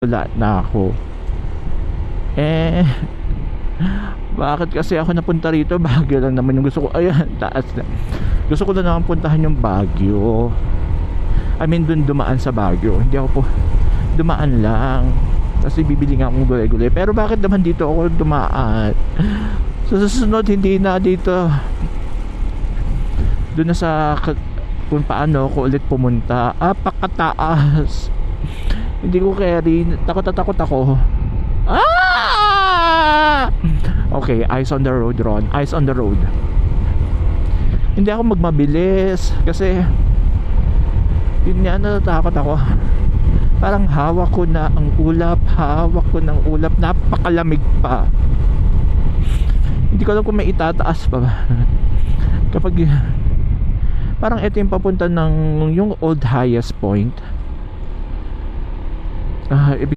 wala na ako. Eh, bakit kasi ako napunta rito? Baguio lang naman yung gusto ko. Ayan, taas na. Gusto ko na naman puntahan yung Baguio. I mean, dun dumaan sa Baguio. Hindi ako po dumaan lang. Kasi bibili nga akong gulay-gulay. Pero bakit naman dito ako dumaan? Sa susunod, hindi na dito. Doon na sa kung paano ako ulit pumunta. Pakataas. Hindi ko carry. Takot na takot ako. Okay, eyes on the road, Ron. Eyes on the road. Hindi ako magmabilis kasi yun nga, natatakot ako. Parang hawak ko na ang ulap. Hawak ko ng ulap. Napakalamig pa. Hindi ko alam kung may itataas pa ba. Kapag parang ito yung papunta ng yung old highest point. Ibig